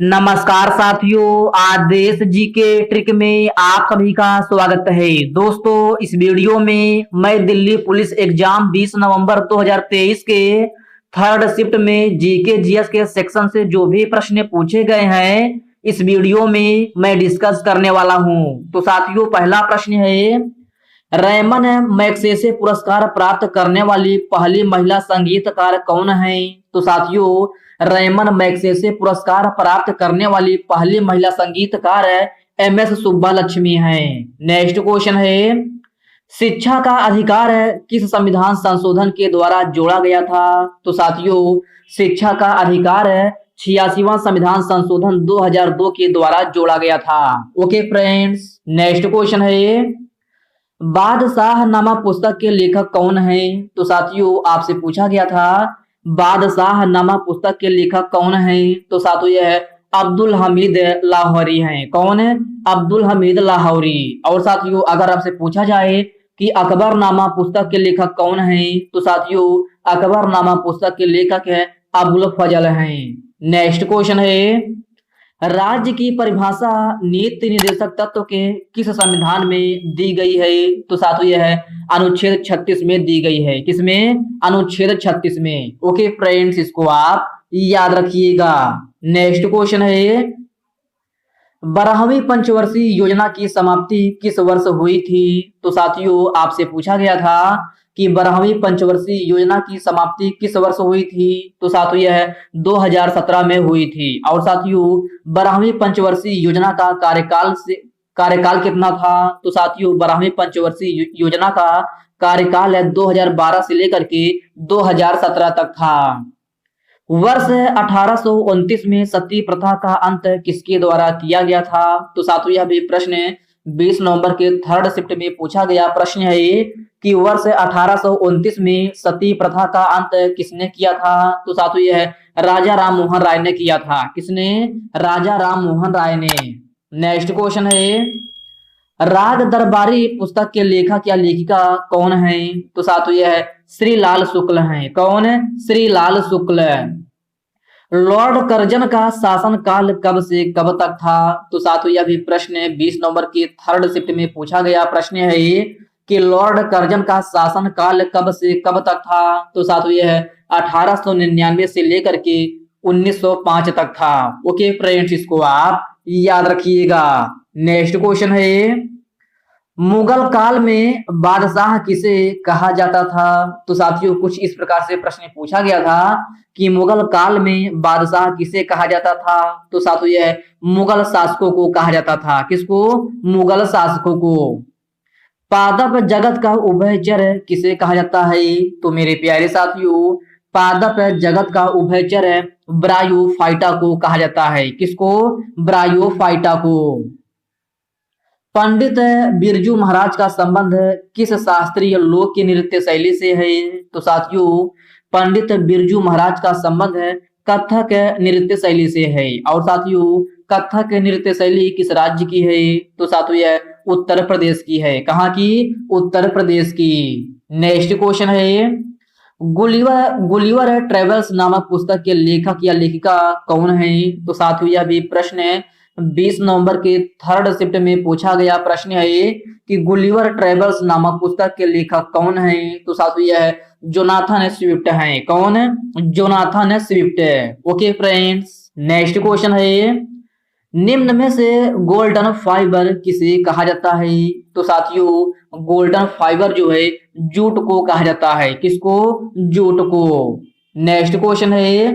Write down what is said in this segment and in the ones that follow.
नमस्कार साथियों, आज देश जी के ट्रिक में आप सभी का स्वागत है। दोस्तों, इस वीडियो में मैं दिल्ली पुलिस एग्जाम 20 नवंबर 2023 के थर्ड शिफ्ट में जीके जीएस के सेक्शन से जो भी प्रश्न पूछे गए हैं, इस वीडियो में मैं डिस्कस करने वाला हूं। तो साथियों, पहला प्रश्न है, रेमन मैग्सेसे पुरस्कार प्राप्त करने वाली पहली महिला संगीतकार कौन है? तो साथियों, रेमन मैग्सेसे पुरस्कार प्राप्त करने वाली पहली महिला संगीतकार एमएस सुब्बालक्ष्मी हैं। नेक्स्ट क्वेश्चन है, शिक्षा का अधिकार किस संविधान संशोधन के द्वारा जोड़ा गया था? तो साथियों, शिक्षा का अधिकार 86वां संविधान संशोधन 2002 के द्वारा जोड़ा गया था। ओके फ्रेंड्स, नेक्स्ट क्वेश्चन है, बादशाहनामा पुस्तक के लेखक कौन है? तो साथियों, आपसे पूछा गया था बादशाहनामा पुस्तक के लेखक कौन है? तो साथियों, यह है अब्दुल हमीद लाहौरी हैं। कौन है? अब्दुल हमीद लाहौरी। और साथियों, अगर आपसे पूछा जाए कि अकबरनामा पुस्तक के लेखक कौन है? तो साथियों, अकबरनामा पुस्तक के लेखक है अबुल फजल हैं। नेक्स्ट क्वेश्चन है, राज्य की परिभाषा नीति निर्देशक तत्व के किस संविधान में दी गई है? तो साथियों, यह है अनुच्छेद 36 में दी गई है। किसमें? अनुच्छेद 36 में। ओके फ्रेंड्स, इसको आप याद रखिएगा। नेक्स्ट क्वेश्चन है, 12वीं पंचवर्षीय योजना की समाप्ति किस वर्ष हुई थी? तो साथियों, आपसे पूछा गया था कि 12वीं पंचवर्षीय योजना की समाप्ति किस वर्ष हुई थी? तो साथियों, यह 2017 में हुई थी। और साथियों, 12वीं पंचवर्षीय योजना का कार्यकाल कितना था? तो साथियों, 12वीं पंचवर्षीय योजना का कार्यकाल है 2012 से लेकर के 2017 तक था। वर्ष 1829 में सती प्रथा का अंत किसके द्वारा किया गया था? तो साथियों, यह भी प्रश्न 20 नवंबर के थर्ड शिफ्ट में पूछा गया प्रश्न है ये कि वर्ष 1829 में सती प्रथा का अंत किसने किया था? तो साथियों, यह राजा राम मोहन राय ने किया था। किसने? राजा राम मोहन राय ने। नेक्स्ट क्वेश्चन है, राग दरबारी पुस्तक के लेखक या लेखिका कौन है? तो साथियों, यह श्री लाल शुक्ल हैं। कौन है? श्री लाल शुक्ल। लॉर्ड कर्जन का शासन काल कब से कब तक था? तो साथियों, यह भी प्रश्न 20 नवंबर की थर्ड शिफ्ट में पूछा गया प्रश्न है ये कि लॉर्ड कर्जन का शासन काल कब से कब तक था? तो साथियों, यह 1899 से लेकर के 1905 तक था। ओके फ्रेंड्स, इसको आप याद रखिएगा। नेक्स्ट क्वेश्चन है, मुगल काल में बादशाह किसे कहा जाता था? तो साथियों, कुछ इस प्रकार से प्रश्न पूछा गया था कि मुगल काल में बादशाह किसे कहा जाता था? तो साथियों, यह मुगल शासकों को कहा जाता था। किसको? मुगल शासकों को। पादप जगत का उभयचर किसे कहा जाता है? तो मेरे प्यारे साथियों, पादप जगत का उभयचर ब्रायोफाइटा को कहा जाता है। किसको? ब्रायोफाइटा को। पंडित बिरजू महाराज का संबंध किस शास्त्रीय लोक की नृत्य शैली से है? तो साथियों, पंडित बिरजू महाराज का संबंध कथक नृत्य शैली से है। और साथियों, कथक नृत्य शैली किस राज्य की है? तो साथियों, यह उत्तर प्रदेश की है। कहाँ की? उत्तर प्रदेश की। नेक्स्ट क्वेश्चन है, गुलिवर ट्रेवल्स नामक पुस्तक के लेखक या लेखिका कौन है? तो साथियों, यह भी प्रश्न 20 नवंबर के थर्ड शिफ्ट में पूछा गया प्रश्न है ये कि गुलिवर ट्रेवल्स नामक पुस्तक के लेखक कौन है? तो साथियों, यह जोनाथन स्विफ्ट हैं। कौन? Jonathan Swift. Okay friends, next question है, निम्न में से गोल्डन फाइबर किसे कहा जाता है? तो साथियों, गोल्डन फाइबर जो है जूट को कहा जाता है। किसको? जूट को। नेक्स्ट क्वेश्चन है,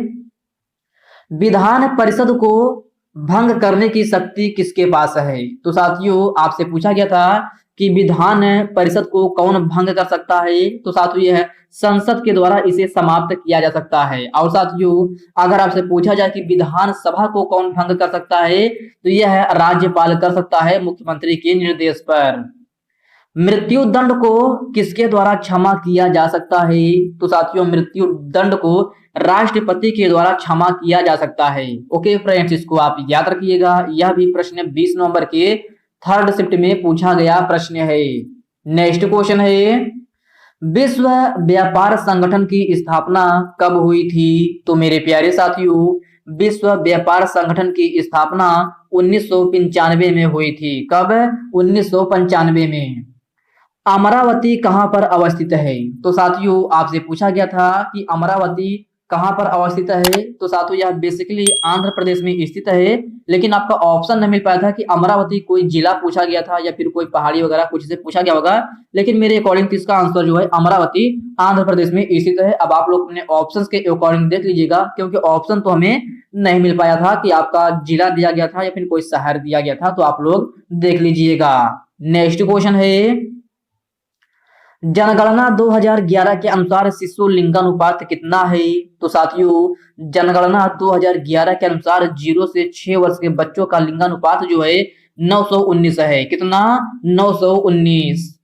विधान परिषद को भंग करने की शक्ति किसके पास है? तो साथियों, आपसे पूछा गया था कि विधान परिषद को कौन भंग कर सकता है? तो साथियों, यह संसद के द्वारा इसे समाप्त किया जा सकता है। और साथियों, अगर आपसे पूछा जाए कि विधान सभा को कौन भंग कर सकता है, तो यह राज्यपाल कर सकता है मुख्यमंत्री के निर्देश पर। मृत्यु दंड को किसके द्वारा क्षमा किया जा सकता है? तो साथियों, मृत्यु दंड को राष्ट्रपति के द्वारा क्षमा किया जा सकता है। ओके फ्रेंड्स, इसको आप याद रखिएगा। यह भी प्रश्न 20 नवंबर के थर्ड शिफ्ट में पूछा गया प्रश्न है। नेक्स्ट क्वेश्चन है, विश्व व्यापार संगठन की स्थापना कब हुई थी? तो मेरे प्यारे साथियों, विश्व व्यापार संगठन की स्थापना 1995 में हुई थी। कब? 1995 में। अमरावती कहाँ पर अवस्थित है? तो साथियों आपसे पूछा गया था कि अमरावती कहाँ पर अवस्थित है। तो साथियों यह बेसिकली आंध्र प्रदेश में स्थित है, लेकिन आपका ऑप्शन नहीं मिल पाया था कि अमरावती कोई जिला पूछा गया था या फिर कोई पहाड़ी वगैरह कुछ से पूछा गया होगा। लेकिन मेरे अकॉर्डिंग इसका आंसर जो है अमरावती आंध्र प्रदेश में स्थित है। अब आप लोग अपने ऑप्शन के अकॉर्डिंग देख लीजिएगा, क्योंकि ऑप्शन तो हमें नहीं मिल पाया था कि आपका जिला दिया गया था या फिर कोई शहर दिया गया था, तो आप लोग देख लीजिएगा। नेक्स्ट क्वेश्चन है, जनगणना 2011 के अनुसार शिशु लिंगानुपात कितना है? तो साथियों जनगणना 2011 के अनुसार 0 से 6 वर्ष के बच्चों का लिंगानुपात जो है 919 है। कितना? 919।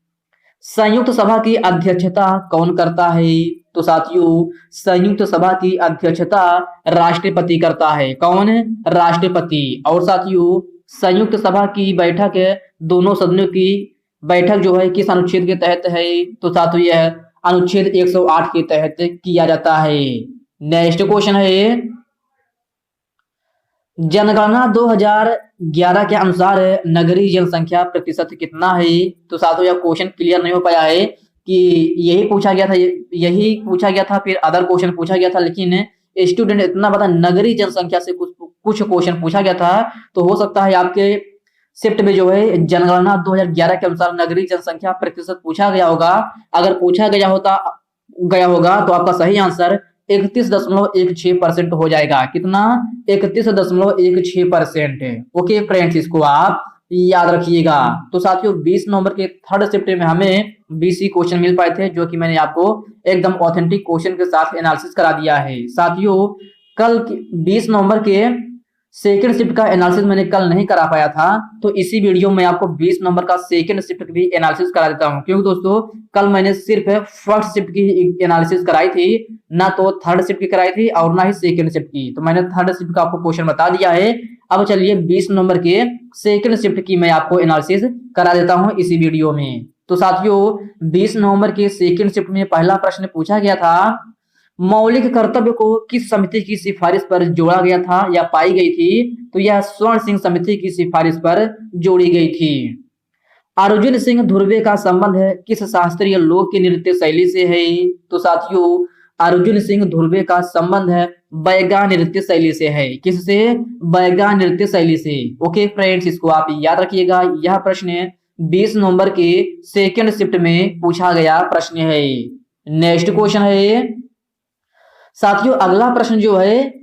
संयुक्त सभा की अध्यक्षता कौन करता है? तो साथियों संयुक्त सभा की अध्यक्षता राष्ट्रपति करता है। कौन? राष्ट्रपति। और साथियों संयुक्त सभा की बैठक दोनों सदनों की बैठक जो है किस अनुच्छेद के तहत है? तो साथियों यह अनुच्छेद 108 के तहत किया जाता है। नेक्स्ट क्वेश्चन है, जनगणना 2011 के अनुसार नगरीय जनसंख्या प्रतिशत कितना है? तो साथियों यह क्वेश्चन क्लियर नहीं हो पाया है कि यही पूछा गया था फिर अदर क्वेश्चन पूछा गया था, लेकिन स्टूडेंट इतना पता नगरीय जनसंख्या से कुछ क्वेश्चन पूछा गया था। तो हो सकता है आपके शिफ्ट में जो है जनगणना 2011 के अनुसार नगरीय जनसंख्या प्रतिशत पूछा गया होगा। अगर पूछा गया होगा तो आपका सही आंसर 31.16% हो जाएगा। कितना? 31.16%। ओके फ्रेंड्स, इसको आप याद रखिएगा। तो साथियों 20 नवंबर के थर्ड शिफ्ट में हमें 20 ही क्वेश्चन मिल पाए थे, जो कि मैंने आपको एकदम ऑथेंटिक क्वेश्चन के साथ एनालिसिस करा दिया है। साथियों कल 20 नवंबर के सेकंड शिफ्ट का एनालिसिस मैंने कल नहीं करा पाया था, तो इसी वीडियो में आपको 20 नंबर का सेकंड शिफ्ट भी एनालिसिस करा देता हूं, क्योंकि दोस्तों कल मैंने सिर्फ फर्स्ट शिफ्ट की एनालिसिस कराई थी, ना तो थर्ड शिफ्ट की कराई थी और ना ही सेकंड शिफ्ट की। तो मैंने थर्ड शिफ्ट का आपको क्वेश्चन बता दिया है। अब चलिए 20 नंबर के सेकंड शिफ्ट की मैं आपको एनालिसिस करा देता हूं इसी वीडियो में। तो साथियों 20 नवंबर के सेकंड शिफ्ट में पहला प्रश्न पूछा गया था, मौलिक कर्तव्य को किस समिति की सिफारिश पर जोड़ा गया था या पाई गई थी? तो यह स्वर्ण सिंह समिति की सिफारिश पर जोड़ी गई थी। अर्जुन सिंह धुर्वे का संबंध किस शास्त्रीय लोक की नृत्य शैली से है? तो साथियों अर्जुन सिंह धुर्वे का संबंध बैगा नृत्य शैली से है। किससे? बैगा नृत्य शैली से। ओके फ्रेंड्स, इसको आप याद रखिएगा। यह प्रश्न 20 नवंबर के सेकंड शिफ्ट में पूछा गया प्रश्न है। नेक्स्ट क्वेश्चन है, साथियों अगला प्रश्न जो है,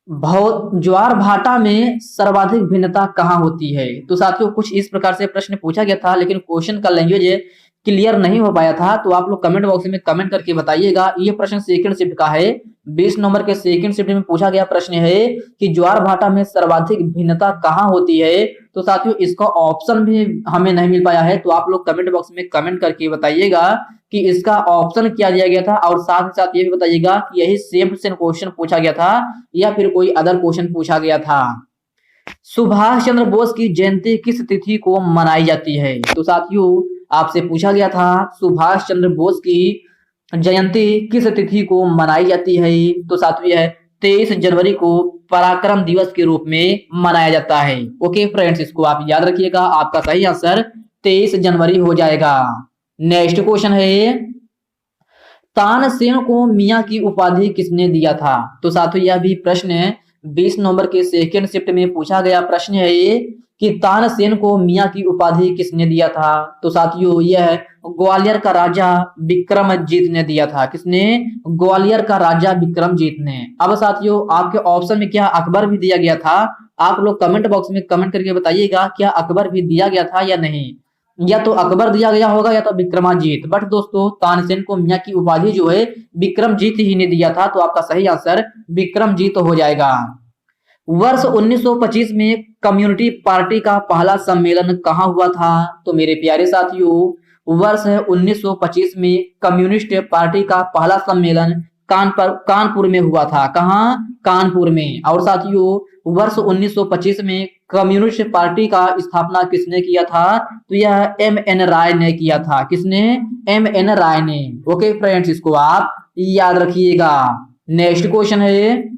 ज्वार भाटा में सर्वाधिक भिन्नता कहाँ होती है? तो साथियों कुछ इस प्रकार से प्रश्न पूछा गया था, लेकिन क्वेश्चन का लैंग्वेज क्लियर नहीं हो पाया था। तो आप लोग कमेंट बॉक्स में कमेंट करके बताइएगा। ये प्रश्न सेकंड शिफ्ट का है, 20 नंबर के सेकंड शिफ्ट में पूछा गया प्रश्न है कि ज्वार भाटा में सर्वाधिक भिन्नता कहाँ होती है। तो साथियों इसका ऑप्शन भी हमें नहीं मिल पाया है, तो आप लोग कमेंट बॉक्स में कमेंट करके बताइएगा कि इसका ऑप्शन क्या दिया गया था, और साथ ही साथ ये भी बताइएगा कि यही सेम टू सेम क्वेश्चन पूछा गया था या फिर कोई अदर क्वेश्चन पूछा गया था। सुभाष चंद्र बोस की जयंती किस तिथि को मनाई जाती है? तो साथियों आपसे पूछा गया था सुभाष चंद्र बोस की जयंती किस तिथि को मनाई जाती है? तो साथियों यह 23 जनवरी को पराक्रम दिवस के रूप में मनाया जाता है। ओके फ्रेंड्स, इसको आप याद रखिएगा। आपका सही आंसर 23 जनवरी हो जाएगा। नेक्स्ट क्वेश्चन है, तानसेन को मियां की उपाधि किसने दिया था? तो साथियों यह भी प्रश्न 20 नवंबर के सेकंड शिफ्ट में पूछा गया प्रश्न है ये कि तानसेन को मियां की उपाधि किसने दिया था? तो साथियों यह ग्वालियर का राजा विक्रमजीत ने दिया था। किसने? ग्वालियर का राजा विक्रमजीत ने। अब साथियों आपके ऑप्शन में क्या अकबर भी दिया गया था? आप लोग कमेंट बॉक्स में कमेंट करके बताइएगा क्या अकबर भी दिया गया था या नहीं। या तो अकबर दिया गया होगा या तो विक्रमाजीत, बट दोस्तों तानसेन को मियां की उपाधि जो है विक्रमजीत ही ने दिया था। तो आपका सही आंसर विक्रमजीत हो जाएगा। वर्ष 1925 में कम्युनिस्ट पार्टी का पहला सम्मेलन कहाँ हुआ था? तो मेरे प्यारे साथियों वर्ष 1925 में कम्युनिस्ट पार्टी का पहला सम्मेलन कानपुर में हुआ था। कहाँ? कानपुर में। और साथियों वर्ष 1925 में कम्युनिस्ट पार्टी का स्थापना किसने किया था? तो यह M.N. राय ने किया था। किसने? M.N. राय ने। ओके फ्रेंड्स, इसको आप याद रखिएगा। नेक्स्ट क्वेश्चन है,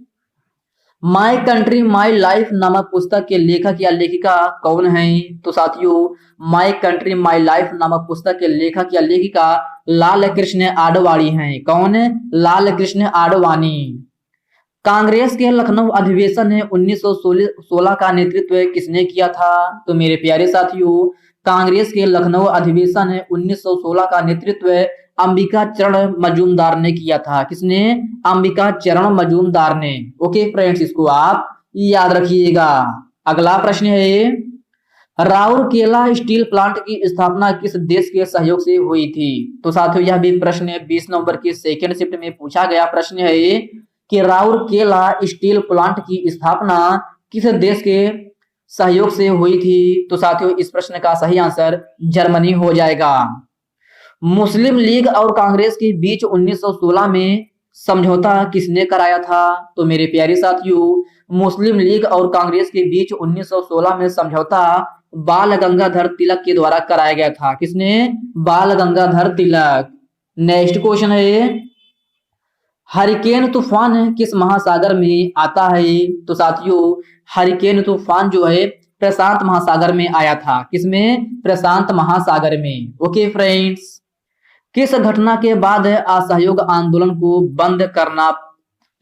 माई कंट्री माई लाइफ नामक पुस्तक के लेखक या लेखिका कौन है? तो साथियों, माई कंट्री माई लाइफ नामक पुस्तक के लेखक या लेखिका लाल कृष्ण आडवाणी हैं। कौन है? लाल कृष्ण आडवाणी। कांग्रेस के लखनऊ अधिवेशन है 1916 का नेतृत्व किसने किया था? तो मेरे प्यारे साथियों, कांग्रेस के लखनऊ अधिवेशन है 1916 का नेतृत्व अंबिका चरण मजूमदार ने किया था। किसने? अंबिका चरण मजूमदार ने। ओके फ्रेंड्स, इसको आप याद रखिएगा। अगला प्रश्न है, राउरकेला स्टील प्लांट की स्थापना किस देश के सहयोग से हुई थी? तो साथियों, यह भी प्रश्न 20 नवंबर की सेकेंड शिफ्ट में पूछा गया प्रश्न है कि राउरकेला स्टील प्लांट की स्थापना किस देश के सहयोग से हुई थी? तो साथियों, इस प्रश्न का सही आंसर जर्मनी हो जाएगा। मुस्लिम लीग और कांग्रेस के बीच 1916 में समझौता किसने कराया था? तो मेरे प्यारे साथियों, मुस्लिम लीग और कांग्रेस के बीच 1916 में समझौता बाल गंगाधर तिलक के द्वारा कराया गया था। किसने? बाल गंगाधर तिलक। नेक्स्ट क्वेश्चन है, हरिकेन तूफान किस महासागर में आता है? तो साथियों, हरिकेन तूफान जो है प्रशांत महासागर में आया था। किसमें? प्रशांत महासागर में। ओके फ्रेंड्स, किस घटना के बाद असहयोग आंदोलन को बंद करना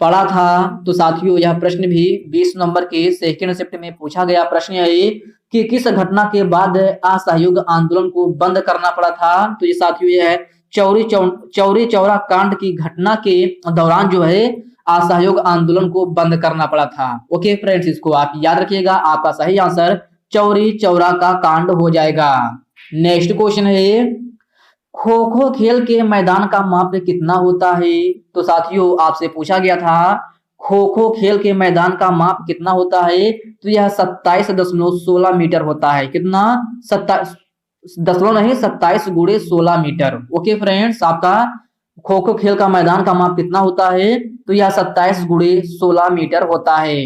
पड़ा था? तो साथियों, यह प्रश्न भी 20 नवंबर के सेकेंड शिफ्ट में पूछा गया प्रश्न है कि किस घटना के बाद असहयोग आंदोलन को बंद करना पड़ा था? तो ये साथियों, यह है चौरी चौरा कांड की घटना के दौरान जो है असहयोग आंदोलन को बंद करना पड़ा था। ओके फ्रेंड्स, इसको आप याद रखिएगा। आपका सही आंसर चौरी चौरा का कांड हो जाएगा। नेक्स्ट क्वेश्चन है, खो खो खेल के मैदान का माप कितना होता है? तो साथियों, आपसे पूछा गया था खो खो खेल के मैदान का माप कितना होता है? तो यह 27.16 मीटर होता है। कितना? 27 गुणे 16 मीटर। ओके फ्रेंड्स, आपका खो खो खेल का मैदान का माप कितना होता है? तो यह 27 गुणे 16 मीटर होता है।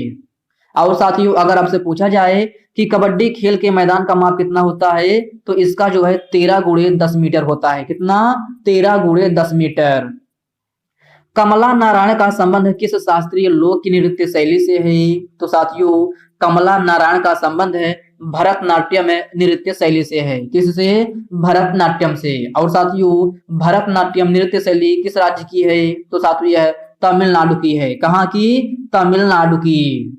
और साथियों, अगर आपसे पूछा जाए कि कबड्डी खेल के मैदान का माप कितना होता है, तो इसका जो है 13 गुणे 10 मीटर होता है। कितना? 13 गुणे 10 मीटर। कमला नारायण का संबंध किस शास्त्रीय लोक की नृत्य शैली से है? तो साथियों, कमला नारायण का संबंध है भरतनाट्यम नृत्य शैली से है। किससे? भरतनाट्यम से। और साथियों, भरतनाट्यम नृत्य शैली किस राज्य की है? तो साथियों, यह तमिलनाडु की है। कहाँ की? तमिलनाडु की।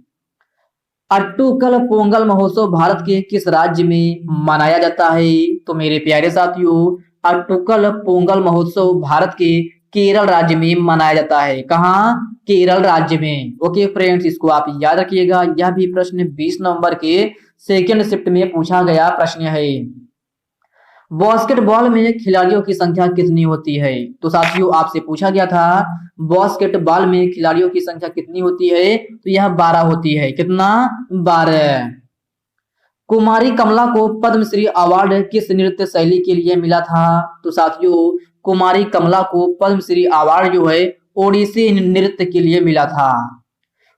अट्टुकल पोंगल महोत्सव भारत के किस राज्य में मनाया जाता है? तो मेरे प्यारे साथियों, अट्टुकल पोंगल महोत्सव भारत के केरल राज्य में मनाया जाता है। कहाँ? केरल राज्य में। ओके फ्रेंड्स, इसको आप याद रखिएगा। यह भी प्रश्न 20 नवंबर के सेकेंड शिफ्ट में पूछा गया प्रश्न है। बास्केटबॉल में खिलाड़ियों की संख्या कितनी होती है? तो साथियों, आपसे पूछा गया था बास्केटबॉल में खिलाड़ियों की संख्या कितनी होती है? तो यह 12 होती है। कितना? 12। कुमारी कमला को पद्मश्री अवार्ड किस नृत्य शैली के लिए मिला था? तो साथियों, कुमारी कमला को पद्मश्री अवार्ड जो है ओडिसी नृत्य के लिए मिला था।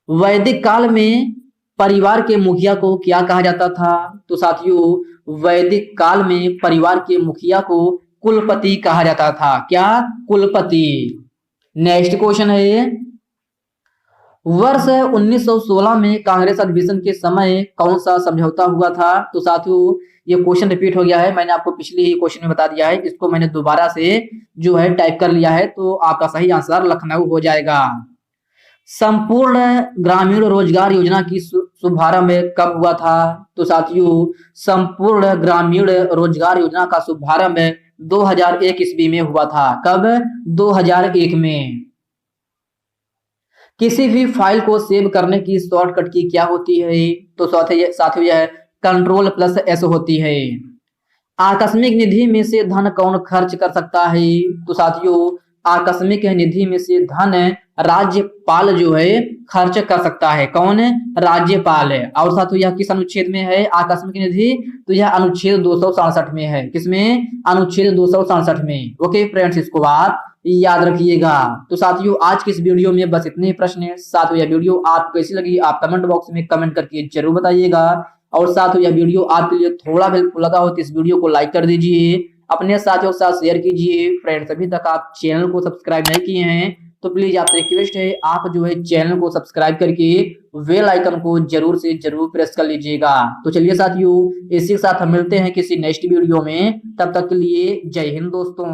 वैदिक काल में परिवार के मुखिया को क्या कहा जाता था? तो साथियों, वैदिक काल में परिवार के मुखिया को कुलपति कहा जाता था। क्या? कुलपति। नेक्स्ट क्वेश्चन है, वर्ष 1916 में कांग्रेस अधिवेशन के समय कौन सा समझौता हुआ था? तो साथियों, ये क्वेश्चन रिपीट हो गया है। मैंने आपको पिछले ही क्वेश्चन में बता दिया है, इसको मैंने दोबारा से जो है टाइप कर लिया है। तो आपका सही आंसर लखनऊ हो जाएगा। संपूर्ण ग्रामीण रोजगार योजना की शुभारंभ कब हुआ था? तो साथियों, संपूर्ण ग्रामीण रोजगार योजना का शुभारंभ 2001 ईस्वी में हुआ था। कब? 2001 में। किसी भी फाइल को सेव करने की शॉर्टकट की क्या होती है? तो साथियों, यह Ctrl+S होती है। आकस्मिक निधि में से धन कौन खर्च कर सकता है? तो साथियों, आकस्मिक निधि में से धन राज्यपाल जो है खर्च कर सकता है। कौन? राज्यपाल है। और साथियों, यह किस अनुच्छेद में है आकस्मिक निधि? तो यह अनुच्छेद 267 में है। किसमें? अनुच्छेद 267 में। ओके फ्रेंड्स, इसको आप याद रखिएगा। तो साथियों, आज की इस वीडियो में बस इतने प्रश्न है। साथियों, यह वीडियो आपको कैसी लगी आप कमेंट बॉक्स में कमेंट करके जरूर बताइएगा। और साथियों, यह वीडियो आपके लिए थोड़ा हेल्पफुल लगा हो तो इस वीडियो को लाइक कर दीजिए, अपने साथियों के साथ शेयर कीजिए। फ्रेंड्स, अभी तक आप चैनल को सब्सक्राइब नहीं किए हैं तो प्लीज आपसे रिक्वेस्ट है आप जो है चैनल को सब्सक्राइब करके बेल आइकन को जरूर से जरूर प्रेस कर लीजिएगा। तो चलिए साथियों, इसी के साथ हम मिलते हैं किसी नेक्स्ट वीडियो में, तब तक के लिए जय हिंद दोस्तों।